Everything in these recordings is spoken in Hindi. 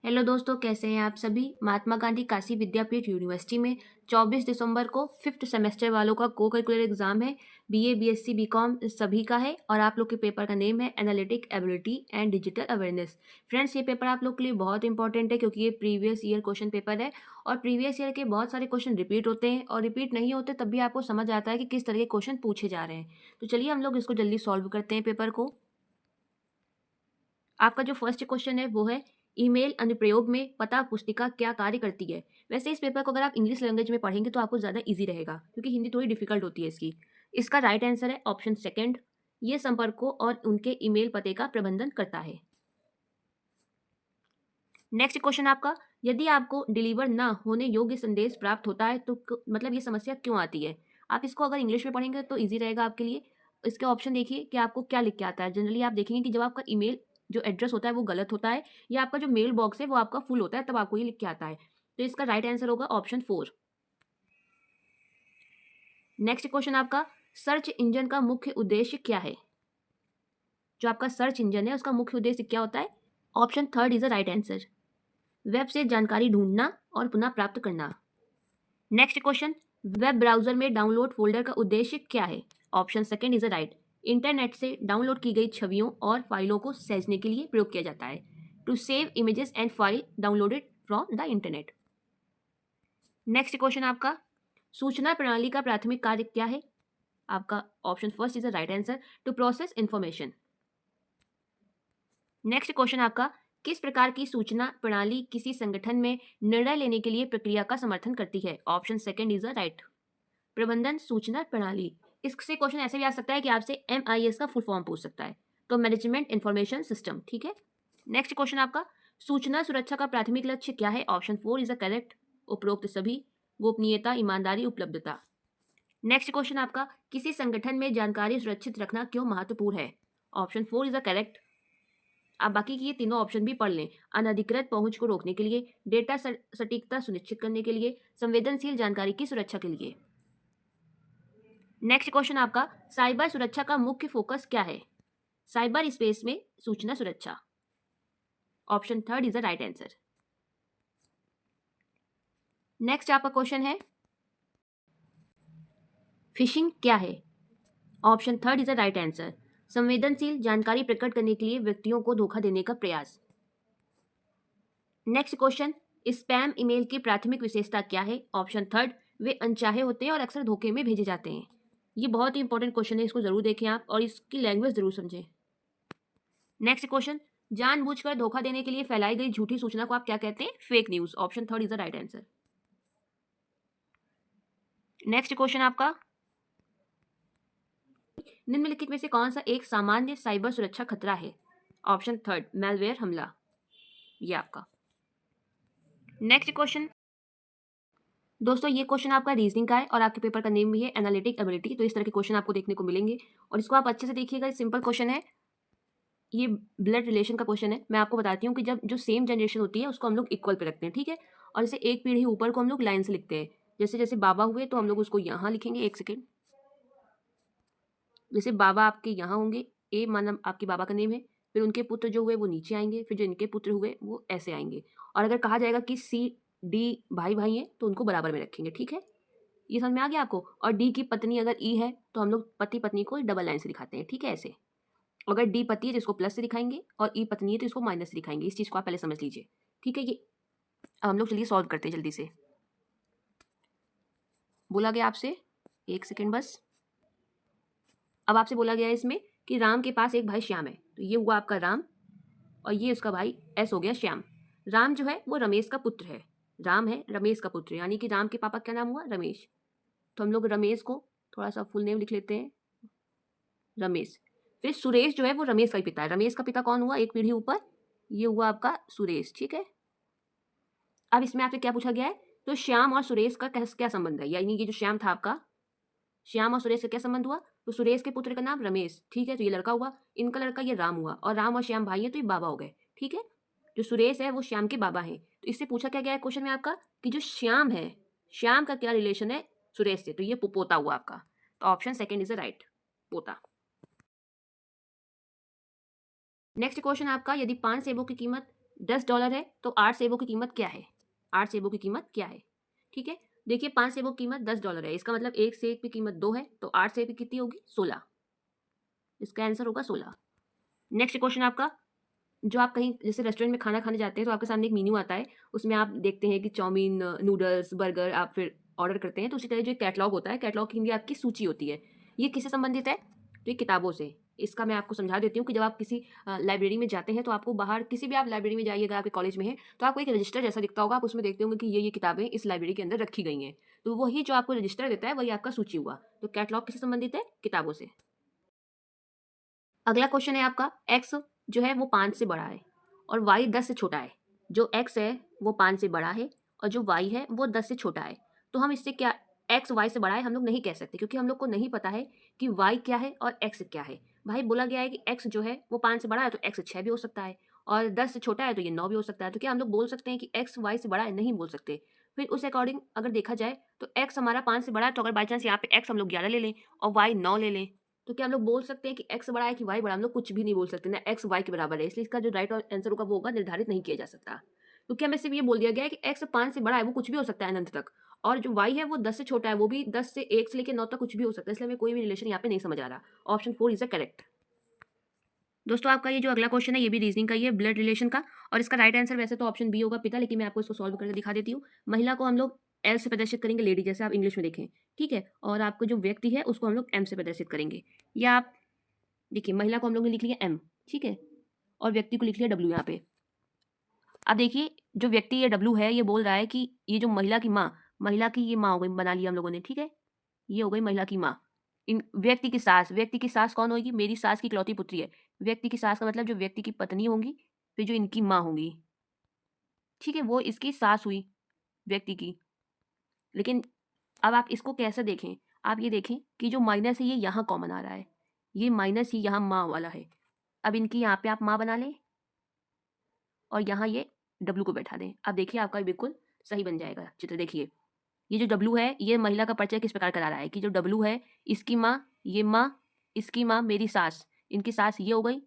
हेलो दोस्तों, कैसे हैं आप सभी। महात्मा गांधी काशी विद्यापीठ यूनिवर्सिटी में 24 दिसंबर को फिफ्थ सेमेस्टर वालों का को करिकुलर एग्जाम है। बीए, बीएससी, बीकॉम सभी का है और आप लोग के पेपर का नेम है analytic ability and digital awareness. Friends, ये पेपर आप लोग के लिए बहुत इंपॉर्टेंट है क्योंकि ये प्रीवियस ईयर क्वेश्चन पेपर है और प्रीवियस ईयर के बहुत सारे क्वेश्चन रिपीट होते हैं और रिपीट नहीं होते तब भी आपको समझ आता है कि किस तरह के क्वेश्चन पूछे जा रहे हैं। तो चलिए हम लोग इसको जल्दी सॉल्व करते हैं पेपर को। आपका जो फर्स्ट क्वेश्चन है वो है, ईमेल अनुप्रयोग में पता पुस्तिका क्या कार्य करती है। वैसे इस पेपर को अगर आप इंग्लिश लैंग्वेज में पढ़ेंगे तो आपको ज़्यादा इजी रहेगा क्योंकि हिंदी थोड़ी डिफिकल्ट होती है इसकी। इसका राइट आंसर है ऑप्शन सेकंड, ये संपर्कों और उनके ईमेल पते का प्रबंधन करता है। नेक्स्ट क्वेश्चन आपका, यदि आपको डिलीवर न होने योग्य संदेश प्राप्त होता है तो मतलब ये समस्या क्यों आती है। आप इसको अगर इंग्लिश में पढ़ेंगे तो ईजी रहेगा आपके लिए। इसके ऑप्शन देखिए कि आपको क्या लिख के आता है। जनरली आप देखेंगे कि जब आपका ईमेल जो एड्रेस होता है वो गलत होता है या आपका जो मेल बॉक्स है वो आपका फुल होता है तब आपको ये लिख के आता है। तो इसका राइट आंसर होगा ऑप्शन 4। नेक्स्ट क्वेश्चन आपका, सर्च इंजन का मुख्य उद्देश्य क्या है। जो आपका सर्च इंजन है उसका मुख्य उद्देश्य क्या होता है। Option third is the right answer, web से जानकारी ढूंढना और पुनः प्राप्त करना। नेक्स्ट क्वेश्चन, वेब ब्राउजर में डाउनलोड फोल्डर का उद्देश्य क्या है। Option second is right, internet से डाउनलोड की गई छवियों और फाइलों को सहेजने के लिए प्रयोग किया जाता है। To save images and file downloaded from the internet. Next question आपका, सूचना प्रणाली का प्राथमिक कार्य क्या है। आपका option first is the right answer, to process information. Next question आपका, किस प्रकार की सूचना प्रणाली किसी संगठन में निर्णय लेने के लिए प्रक्रिया का समर्थन करती है। Option second is the right, प्रबंधन सूचना प्रणाली। इससे क्वेश्चन ऐसे भी आ सकता है कि आपसे MIS का फुल फॉर्म पूछ सकता है, तो मैनेजमेंट इंफॉर्मेशन सिस्टम। ठीक है। नेक्स्ट क्वेश्चन आपका, सूचना सुरक्षा का प्राथमिक लक्ष्य क्या है। ऑप्शन 4 इज द करेक्ट, उपरोक्त सभी, गोपनीयता, ईमानदारी, उपलब्धता। नेक्स्ट क्वेश्चन आपका, किसी संगठन में जानकारी सुरक्षित रखना क्यों महत्वपूर्ण है। Option 4 is the correct. आप बाकी की ये तीनों ऑप्शन भी पढ़ लें। अनधिकृत पहुंच को रोकने के लिए, डेटा सटीकता सुनिश्चित करने के लिए, संवेदनशील जानकारी की सुरक्षा के लिए। नेक्स्ट क्वेश्चन आपका, साइबर सुरक्षा का मुख्य फोकस क्या है। साइबर स्पेस में सूचना सुरक्षा। Option third is the right answer. Next आपका क्वेश्चन है, फिशिंग क्या है। Option third is the right answer, संवेदनशील जानकारी प्रकट करने के लिए व्यक्तियों को धोखा देने का प्रयास। नेक्स्ट क्वेश्चन, स्पैम ईमेल की प्राथमिक विशेषता क्या है। ऑप्शन थर्ड, वे अनचाहे होते हैं और अक्सर धोखे में भेजे जाते हैं। ये बहुत ही इंपॉर्टेंट क्वेश्चन है, इसको जरूर देखें आप और इसकी लैंग्वेज जरूर समझें। नेक्स्ट क्वेश्चन, जानबूझकर धोखा देने के लिए फैलाई गई झूठी सूचना को आप क्या कहते हैं। Fake news. Option third is the right answer. Next question आपका, निम्नलिखित में से कौन सा एक सामान्य साइबर सुरक्षा खतरा है। ऑप्शन थर्ड, मैलवेयर हमला। ये आपका नेक्स्ट क्वेश्चन। दोस्तों ये क्वेश्चन आपका रीजनिंग का है और आपके पेपर का नेम भी है एनालिटिक एबिलिटी, तो इस तरह के क्वेश्चन आपको देखने को मिलेंगे और इसको आप अच्छे से देखिएगा। सिंपल क्वेश्चन है, ये ब्लड रिलेशन का क्वेश्चन है। मैं आपको बताती हूँ कि जब जो सेम जनरेशन होती है उसको हम लोग इक्वल पे रखते हैं, ठीक है। और जैसे एक पीढ़ी ऊपर को हम लोग लाइन से लिखते हैं। जैसे जैसे बाबा हुए तो हम लोग उसको यहाँ लिखेंगे। एक सेकेंड, जैसे बाबा आपके यहाँ होंगे, ए माना आपके बाबा का नेम है, फिर उनके पुत्र जो हुए वो नीचे आएंगे, फिर जो इनके पुत्र हुए वो ऐसे आएंगे। और अगर कहा जाएगा कि C D भाई भाई हैं तो उनको बराबर में रखेंगे, ठीक है। ये समझ में आ गया आपको। और डी की पत्नी अगर ई है तो हम लोग पति पत्नी को डबल लाइन से दिखाते हैं, ठीक है। ऐसे अगर डी पति है तो इसको प्लस से दिखाएंगे और ई पत्नी है तो इसको माइनस से दिखाएंगे। इस चीज को आप पहले समझ लीजिए, ठीक है। ये अब हम लोग चलिए सॉल्व करते हैं जल्दी से। बोला गया आपसे, एक सेकेंड बस। अब आपसे बोला गया है इसमें कि राम के पास एक भाई श्याम है, तो ये हुआ आपका राम और ये उसका भाई एस हो गया श्याम। राम जो है वो रमेश का पुत्र है। राम है रमेश का पुत्र, यानी कि राम के पापा क्या नाम हुआ, रमेश। तो हम लोग रमेश को थोड़ा सा फुल नेम लिख लेते हैं, रमेश। फिर सुरेश जो है वो रमेश का ही पिता है। रमेश का पिता कौन हुआ, एक पीढ़ी ऊपर, ये हुआ आपका सुरेश, ठीक है। अब इसमें आपसे क्या पूछा गया है, तो श्याम और सुरेश का क्या संबंध है, यानी ये जो श्याम था आपका, श्याम और सुरेश का क्या संबंध हुआ। तो सुरेश के पुत्र का नाम रमेश, ठीक है, तो ये लड़का हुआ, इनका लड़का ये राम हुआ और राम और श्याम भाई है तो ये बाबा हो गए, ठीक है। जो सुरेश है वो श्याम के बाबा हैं। तो इससे पूछा क्या गया है क्वेश्चन में आपका कि जो श्याम है, श्याम का क्या रिलेशन है सुरेश से, तो ये पोता हुआ आपका। तो option second is the right, पोता। नेक्स्ट क्वेश्चन आपका, यदि 5 सेबों की कीमत $10 है तो 8 सेबों की कीमत क्या है? 8 सेबों की कीमत क्या है? ठीक है, देखिए 5 सेबों की कीमत $10 है, इसका मतलब एक सेब की कीमत 2 है, तो 8 सेब की कितनी होगी? 16। इसका आंसर होगा 16। नेक्स्ट क्वेश्चन आपका, जो आप कहीं जैसे रेस्टोरेंट में खाना खाने जाते हैं तो आपके सामने एक मेन्यू आता है, उसमें आप देखते हैं कि चाउमीन, नूडल्स, बर्गर आप फिर ऑर्डर करते हैं, तो उसी तरह जो कैटलॉग होता है, कैटलॉग की हिंदी आपकी सूची होती है। ये किससे संबंधित है? तो ये किताबों से। इसका मैं आपको समझा देती हूँ कि जब आप किसी लाइब्रेरी में जाते हैं तो आपको बाहर किसी भी आप लाइब्रेरी में जाइएगा, आपके कॉलेज में है, तो आपको एक रजिस्टर जैसा दिखता होगा, आप उसमें देखते होंगे कि ये किताबें इस लाइब्रेरी के अंदर रखी गई हैं। तो वही जो आपको रजिस्टर देता है वही आपका सूची हुआ। तो कैटलॉग किससे संबंधित है? किताबों से। अगला क्वेश्चन है आपका, एक्स जो है वो 5 से बड़ा है और वाई 10 से छोटा है। जो एक्स है वो 5 से बड़ा है और जो वाई है वो 10 से छोटा है। तो हम इससे क्या, एक्स वाई से बड़ा है हम लोग नहीं कह सकते, क्योंकि हम लोग को नहीं पता है कि वाई क्या है और एक्स क्या है। भाई बोला गया है कि एक्स जो है वो 5 से बड़ा है, तो एक्स 6 भी हो सकता है, और 10 से छोटा है तो ये 9 भी हो सकता है। तो क्या हम लोग बोल सकते हैं कि एक्स वाई से बड़ा है? नहीं बोल सकते। फिर उस अकॉर्डिंग अगर देखा जाए तो एक्स हमारा 5 से बड़ा है, तो अगर बाई चांस यहाँ पे एक्स हम लोग 11 ले लें और वाई 9 ले लें, तो क्या हम लोग बोल सकते हैं कि एक्स बड़ा है कि वाई बड़ा? हम लोग कुछ भी नहीं बोल सकते, ना एक्स वाई के बराबर है, इसलिए इसका जो राइट आंसर होगा वो होगा निर्धारित नहीं किया जा सकता। क्योंकि हमें सिर्फ ये बोल दिया गया है कि एक्स 5 से बड़ा है, वो कुछ भी हो सकता है अनंत तक, और जो वाई है वो 10 से छोटा है, वो भी 10 से 1 से लेकर 9 तक कुछ भी हो सकता है, इसलिए हमें कोई भी रिलेशन यहाँ पे नहीं समझ आ रहा। Option 4 is a correct. दोस्तों आपका ये जो अगला क्वेश्चन है ये भी रीजनिंग का ही है, ब्लड रिलेशन का, और इसका राइट आंसर वैसे तो ऑप्शन बी होगा पिता, लेकिन मैं आपको इसको सॉल्व करके दिखा देती हूँ। महिला को हम लोग एल से प्रदर्शित करेंगे, लेडी जैसे आप इंग्लिश में देखें, ठीक है, और आपको जो व्यक्ति है उसको हम लोग एम से प्रदर्शित करेंगे। या आप देखिए, महिला को हम लोग ने लिख लिया एम, ठीक है, और व्यक्ति को लिख लिया डब्ल्यू यहाँ पे। अब देखिए, जो व्यक्ति ये डब्ल्यू है ये बोल रहा है कि ये जो महिला की माँ, महिला की ये माँ हो गई, बना लिया हम लोगों ने, ठीक है, ये हो गई महिला की माँ। इन व्यक्ति की सास, व्यक्ति की सास कौन होगी? मेरी सास की इकलौती पुत्री है। व्यक्ति की सास का मतलब जो व्यक्ति की पत्नी होंगी, फिर जो इनकी माँ होंगी, ठीक है, वो इसकी सास हुई व्यक्ति की। लेकिन अब आप इसको कैसे देखें? आप ये देखें कि जो माइनस है ये यहाँ कॉमन आ रहा है, ये माइनस ही यहाँ माँ वाला है। अब इनकी यहाँ पे आप माँ बना लें और यहाँ ये डब्लू को बैठा दें। अब देखिए आपका बिल्कुल सही बन जाएगा चित्र। देखिए, ये जो डब्लू है ये महिला का परिचय किस प्रकार करा रहा है कि जो डब्लू है इसकी माँ, ये माँ, इसकी माँ मेरी सास, इनकी सास ये हो गई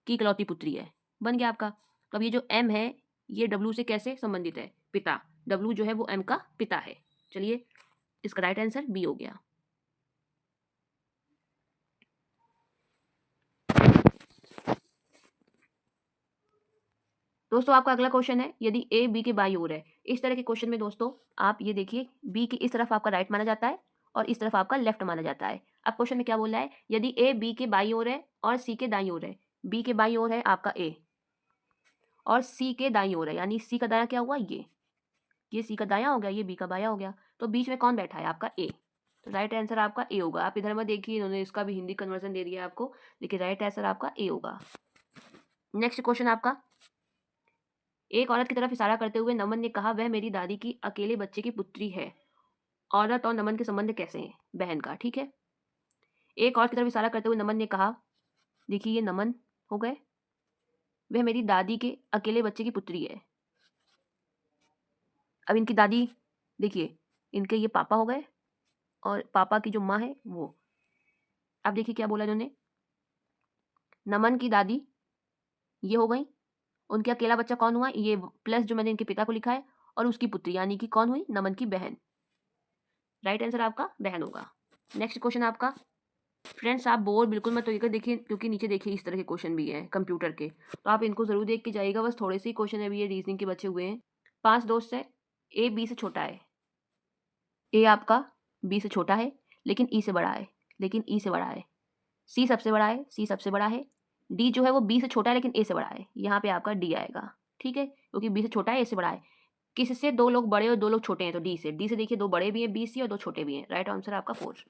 कि इकलौती पुत्री है, बन गया आपका। तो अब ये जो एम है ये डब्लू से कैसे संबंधित है? पिता। डब्लू जो है वो एम का पिता है। चलिए, इसका राइट आंसर बी हो गया। दोस्तों आपका अगला क्वेश्चन है, यदि ए बी के बाई ओर है। इस तरह के क्वेश्चन में दोस्तों आप ये देखिए, बी की इस तरफ आपका राइट माना जाता है और इस तरफ आपका लेफ्ट माना जाता है। अब क्वेश्चन में क्या बोल रहा है? यदि ए बी के बाई ओर है और सी के दाईं ओर है। बी के बाईं ओर है आपका ए और सी के दाईं ओर है, यानी सी का दायां क्या हुआ? ये सी का दायां हो गया, ये बी का बायां हो गया, तो बीच में कौन बैठा है? आपका ए। तो राइट आंसर आपका ए होगा। आप इधर में देखिए, इन्होंने इसका भी हिंदी कन्वर्जन दे दिया आपको, लेकिन राइट आंसर आपका ए होगा। नेक्स्ट क्वेश्चन आपका, एक औरत की तरफ इशारा करते हुए नमन ने कहा, वह मेरी दादी की अकेले बच्चे की पुत्री है। औरत और नमन के संबंध कैसे हैं? बहन का, ठीक है। एक औरत की तरफ इशारा करते हुए नमन ने कहा, देखिए ये नमन हो गए, वह मेरी दादी के अकेले बच्चे की पुत्री है। अब इनकी दादी, देखिए इनके ये पापा हो गए और पापा की जो माँ है वो। अब देखिए क्या बोला इन्होंने, नमन की दादी ये हो गई, उनके अकेला बच्चा कौन हुआ? ये, प्लस जो मैंने इनके पिता को लिखा है, और उसकी पुत्री, यानी कि कौन हुई? नमन की बहन। राइट आंसर आपका बहन होगा। नेक्स्ट क्वेश्चन आपका, फ्रेंड्स आप बोर बिल्कुल मत होइएगा, देखिए क्योंकि नीचे देखिए इस तरह के क्वेश्चन भी हैं कंप्यूटर के, तो आप इनको जरूर देख के जाइएगा। बस थोड़े से ही क्वेश्चन है, अभी ये रीजनिंग के बचे हुए हैं। 5 दोस्त है, ए बी से छोटा है, ए आपका बी से छोटा है लेकिन ई से बड़ा है, लेकिन ई से बड़ा है, सी सबसे बड़ा है, सी सबसे बड़ा है, डी जो है वो बी से छोटा है लेकिन ए से बड़ा है, यहाँ पे आपका डी आएगा, ठीक है, क्योंकि बी से छोटा है, ए से बड़ा है। किससे? 2 लोग बड़े और 2 लोग छोटे हैं, तो डी से। डी से देखिए 2 बड़े भी हैं बी सी और 2 छोटे भी हैं। राइट आंसर आपका 4।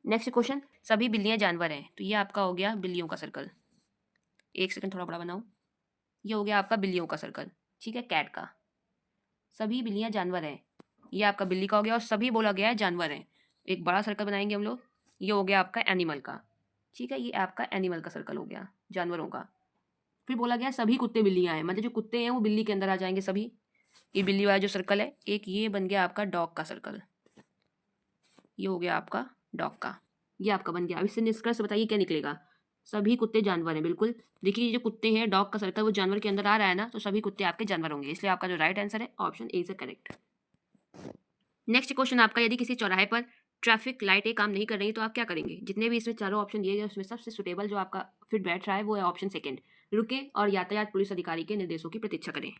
नेक्स्ट क्वेश्चन, सभी बिल्लियां जानवर हैं, तो ये आपका हो गया बिल्लियों का सर्कल। एक सेकंड थोड़ा बड़ा बनाओ, ये हो गया आपका बिल्लियों का सर्कल, ठीक है, कैट का। सभी बिल्लियां जानवर हैं, ये आपका बिल्ली का हो गया, और सभी बोला गया है जानवर हैं। एक बड़ा सर्कल बनाएंगे हम लोग, ये हो गया आपका एनिमल का, ठीक है, ये आपका एनिमल का सर्कल हो गया, जानवरों का। फिर बोला गया सभी कुत्ते बिल्लियां हैं, मतलब जो कुत्ते हैं वो बिल्ली के अंदर आ जाएंगे सभी। ये बिल्ली वाला जो सर्कल है, एक ये बन गया आपका डॉग का सर्कल, ये हो गया आपका डॉग का, ये आपका बन गया। अब इससे निष्कर्ष बताइए क्या निकलेगा? सभी कुत्ते जानवर हैं। बिल्कुल, देखिए ये जो कुत्ते हैं, डॉग का सर्कल वो जानवर के अंदर आ रहा है ना, तो सभी कुत्ते आपके जानवर होंगे, इसलिए आपका जो राइट आंसर है option A is correct. Next question आपका, यदि किसी चौराहे पर ट्रैफिक लाइटें काम नहीं कर रही तो आप क्या करेंगे? जितने भी इसमें चारों ऑप्शन दिए गए उसमें सबसे सुटेबल जो आपका फिट बैठ रहा है वो है ऑप्शन सेकंड, रुके और यातायात पुलिस अधिकारी के निर्देशों की प्रतीक्षा करें।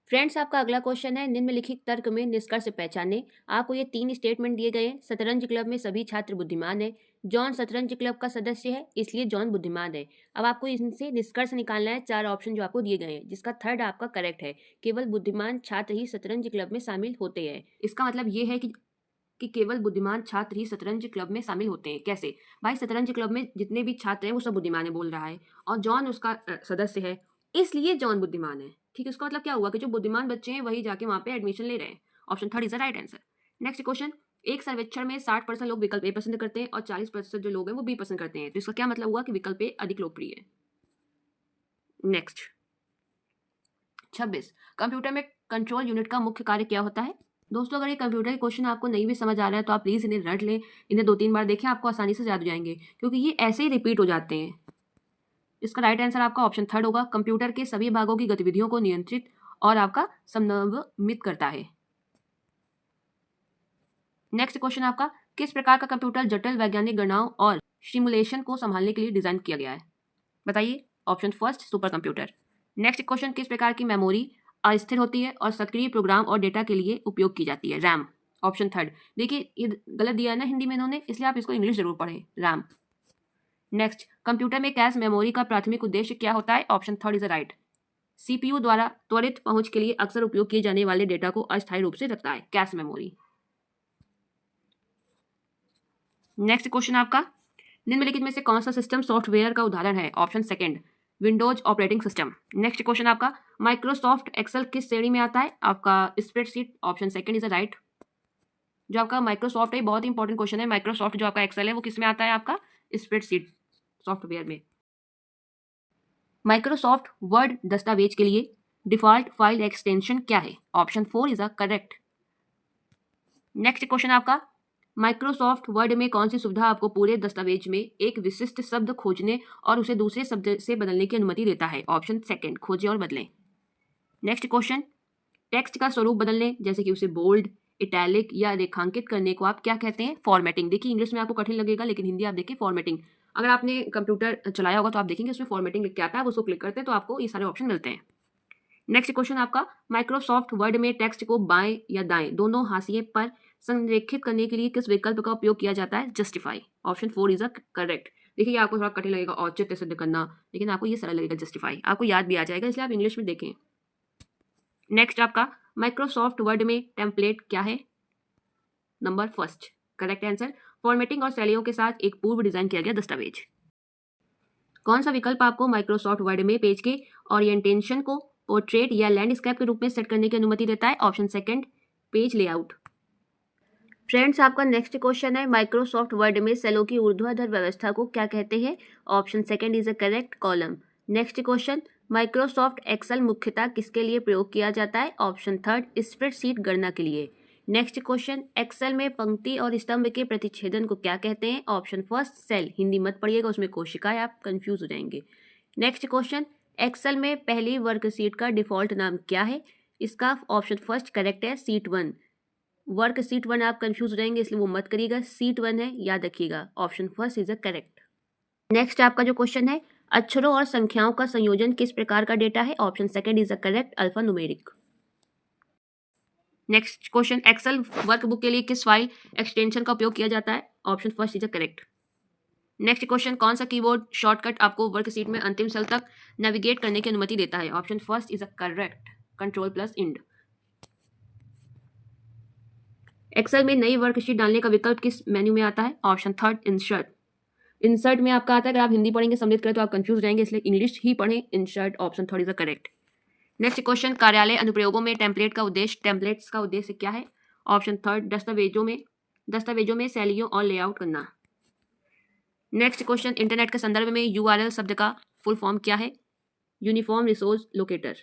फ्रेंड्स, आपका अगला क्वेश्चन है, निम्नलिखित तर्क में निष्कर्ष पहचाने। आपको ये 3 स्टेटमेंट दिए गए हैं। शतरंज क्लब में सभी छात्र बुद्धिमान हैं। जॉन शतरंज क्लब का सदस्य है, इसलिए जॉन बुद्धिमान है। अब आपको इनसे निष्कर्ष निकालना है, 4 ऑप्शन जो आपको दिए गए हैं, जिसका थर्ड आपका करेक्ट है। केवल बुद्धिमान छात्र ही शतरंज क्लब में शामिल होते हैं। इसका मतलब ये है कि केवल बुद्धिमान छात्र ही शतरंज क्लब में शामिल होते हैं। कैसे? भाई, शतरंज क्लब में जितने भी छात्र हैं वो सब बुद्धिमान है बोल रहा है, और जॉन उसका सदस्य है, इसलिए जॉन बुद्धिमान है। ठीक है, इसका मतलब क्या हुआ कि जो बुद्धिमान बच्चे हैं वही जाके वहां पे एडमिशन ले रहे हैं। Option third is the right answer. Next question, एक सर्वेक्षण में 60% लोग विकल्प ए पसंद करते हैं और 40% जो लोग हैं वो बी पसंद करते हैं, तो इसका क्या मतलब हुआ कि विकल्प ए अधिक लोकप्रिय है। नेक्स्ट 26, कंप्यूटर में कंट्रोल यूनिट का मुख्य कार्य क्या होता है? दोस्तों, अगर ये कंप्यूटर के क्वेश्चन आपको नहीं भी समझ आ रहा है तो आप प्लीज़ इन्हें रट लें, इन्हें 2-3 बार देखें, आपको आसानी से याद हो जाएंगे, क्योंकि ये ऐसे ही रिपीट हो जाते हैं। इसका राइट आंसर आपका ऑप्शन थर्ड होगा, कंप्यूटर के सभी भागों की गतिविधियों को नियंत्रित और आपका समन्वयित करता है। नेक्स्ट क्वेश्चन आपका, किस प्रकार का कंप्यूटर जटिल वैज्ञानिक गणनाओं और सिमुलेशन को संभालने के लिए डिजाइन किया गया है? बताइए। Option first, super computer. Next question, किस प्रकार की मेमोरी अस्थिर होती है और सक्रिय प्रोग्राम और डेटा के लिए उपयोग की जाती है? रैम। Option third. देखिए ये गलत दिया है ना हिंदी में इन्होंने, इसलिए आप इसको इंग्लिश जरूर पढ़ें, रैम। नेक्स्ट, कंप्यूटर में कैश मेमोरी का प्राथमिक उद्देश्य क्या होता है? Option third is right. CPU द्वारा त्वरित पहुंच के लिए अक्सर उपयोग किए जाने वाले डेटा को अस्थायी रूप से रखता है, कैश मेमोरी। नेक्स्ट क्वेश्चन आपका, निम्नलिखित में से कौन सा सिस्टम सॉफ्टवेयर का उदाहरण है? Option second, Windows operating system. Next question आपका, माइक्रोसॉफ्ट एक्सेल किस श्रेणी में आता है? आपका spreadsheet. Option second is right. जो आपका माइक्रोसॉफ्ट है, बहुत ही इंपॉर्टेंट क्वेश्चन है, माइक्रोसॉफ्ट जो आपका एक्सेल है वो किस में आता है? आपका स्प्रेडशीट सॉफ्टवेयर में। माइक्रोसॉफ्ट वर्ड दस्तावेज के लिए डिफॉल्ट फाइल एक्सटेंशन क्या है? Option 4 is a correct. Next question आपका, माइक्रोसॉफ्ट वर्ड में कौन सी सुविधा आपको पूरे दस्तावेज में एक विशिष्ट शब्द खोजने और उसे दूसरे शब्द से बदलने की अनुमति देता है? ऑप्शन सेकंड, खोजें और बदलें। नेक्स्ट क्वेश्चन, टेक्स्ट का स्वरूप बदलने, जैसे कि उसे बोल्ड, इटैलिक या रेखांकित करने को आप क्या कहते हैं? फॉर्मेटिंग। देखिए इंग्लिश में आपको कठिन लगेगा, लेकिन हिंदी आप देखिए फॉर्मेटिंग। अगर आपने कंप्यूटर चलाया होगा तो आप देखेंगे उसमें फॉर्मेटिंग लिख के आता है, आप उसको क्लिक करते हैं तो आपको ये सारे ऑप्शन मिलते हैं। नेक्स्ट क्वेश्चन आपका, माइक्रोसॉफ्ट वर्ड में टेक्स्ट को बाएं या दाएं दोनों हाशिए पर संरेखित करने के लिए किस विकल्प का उपयोग किया जाता है? Justify. Option 4 is a correct. देखिए आपको थोड़ा कठिन लगेगा औचित्य सिद्ध करना, लेकिन आपको ये सरल लगेगा जस्टिफाई, आपको याद भी आ जाएगा, इसलिए आप इंग्लिश में देखें। नेक्स्ट आपका, माइक्रोसॉफ्ट वर्ड में टेम्पलेट क्या है? Number first, correct answer, formatting और शैलियों के साथ एक पूर्व डिजाइन किया गया दस्तावेज। कौन सा विकल्प आपको माइक्रोसॉफ्ट वर्ड में पेज के ओरिएंटेशन को पोर्ट्रेट या लैंडस्केप के रूप में सेट करने की अनुमति देता है? Option second, page layout. Friends, आपका नेक्स्ट क्वेश्चन है, माइक्रोसॉफ्ट वर्ड में सेलों की ऊर्ध्वाधर व्यवस्था को क्या कहते हैं? Option second is a correct, column. Next question, Microsoft Excel मुख्यतः किसके लिए प्रयोग किया जाता है? ऑप्शन थर्ड, स्प्रेडशीट गणना के लिए। नेक्स्ट क्वेश्चन, एक्सेल में पंक्ति और स्तंभ के प्रतिच्छेदन को क्या कहते हैं? Option first, cell. हिंदी मत पढ़िएगा, उसमें कोशिकाएं, आप कंफ्यूज हो जाएंगे। नेक्स्ट क्वेश्चन, एक्सेल में पहली वर्कशीट का डिफॉल्ट नाम क्या है? इसका ऑप्शन फर्स्ट करेक्ट है, सीट 1। वर्क सीट 1 आप कंफ्यूज हो जाएंगे, इसलिए वो मत करिएगा, सीट 1 है, याद रखिएगा, option first is a correct. Next आपका जो क्वेश्चन है, अक्षरों और संख्याओं का संयोजन किस प्रकार का डेटा है? Option second is a correct, alpha numeric. Next question, Excel workbook के लिए किस फाइल एक्सटेंशन का उपयोग किया जाता है? Option first is a correct. Next question, कौन सा कीबोर्ड शॉर्टकट आपको वर्कशीट में अंतिम सेल तक नेविगेट करने की अनुमति देता है? Option first is a correct, control plus end. Excel में नई वर्कशीट डालने का विकल्प किस मेन्यू में आता है? Option third, insert. इंसर्ट में आपका आता है, अगर आप हिंदी पढ़ेंगे सम्मिलित करें तो आप कंफ्यूज रहेंगे, इसलिए इंग्लिश ही पढ़ें, insert, option third is the correct. Next question, कार्यालय अनुप्रयोगों में टेम्पलेट्स का उद्देश्य क्या है? ऑप्शन थर्ड, दस्तावेजों में शैलियों और लेआउट करना। नेक्स्ट क्वेश्चन, इंटरनेट के संदर्भ में यूआरएल शब्द का फुल फॉर्म क्या है? Uniform resource locator.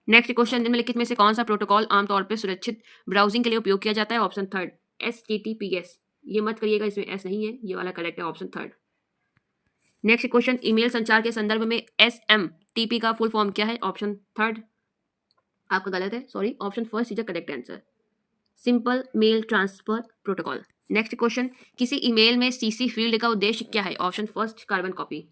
Next question, निम्नलिखित में से कौन सा प्रोटोकॉल आमतौर पर सुरक्षित ब्राउजिंग के लिए उपयोग किया जाता है? Option third, HTTPS। ये मत करिएगा, इसमें एस नहीं है, ये वाला करेक्ट है, option third. Next question, email संचार के संदर्भ में SMTP का फुल फॉर्म क्या है? ऑप्शन थर्ड आपका गलत है, sorry, option first is the correct answer, simple mail transfer protocol. Next question, किसी ईमेल में CC फील्ड का उद्देश्य क्या है? Option first carbon copy.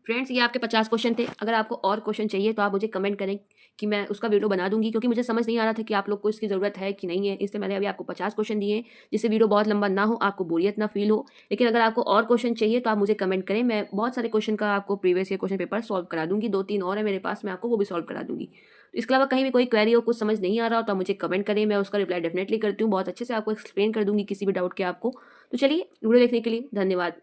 Friends, ये आपके 50 क्वेश्चन थे। अगर आपको और क्वेश्चन चाहिए तो आप मुझे कमेंट करें कि मैं उसका वीडियो बना दूंगी, क्योंकि मुझे समझ नहीं आ रहा था कि आप लोग को इसकी ज़रूरत है कि नहीं है, इसलिए मैंने अभी आपको 50 क्वेश्चन दिए हैं, जिससे वीडियो बहुत लंबा ना हो, आपको बोरियत ना फील हो। लेकिन अगर आपको और क्वेश्चन चाहिए तो आप मुझे कमेंट करें, मैं बहुत सारे क्वेश्चन का आपको previous year question paper solve करा दूंगी। 2-3 और है मेरे पास, मैं आपको वो भी सॉल्व करा दूंगी। तो इसके अलावा कहीं भी कोई क्वेरी हो, कुछ समझ नहीं आ रहा हो, तो आप मुझे कमेंट करें, मैं उसका रिप्लाई डेफिनेटली करती हूँ, बहुत अच्छे से आपको एक्सप्लेन कर दूंगी किसी भी डाउट के आपको। तो चलिए, वीडियो देखने के लिए धन्यवाद।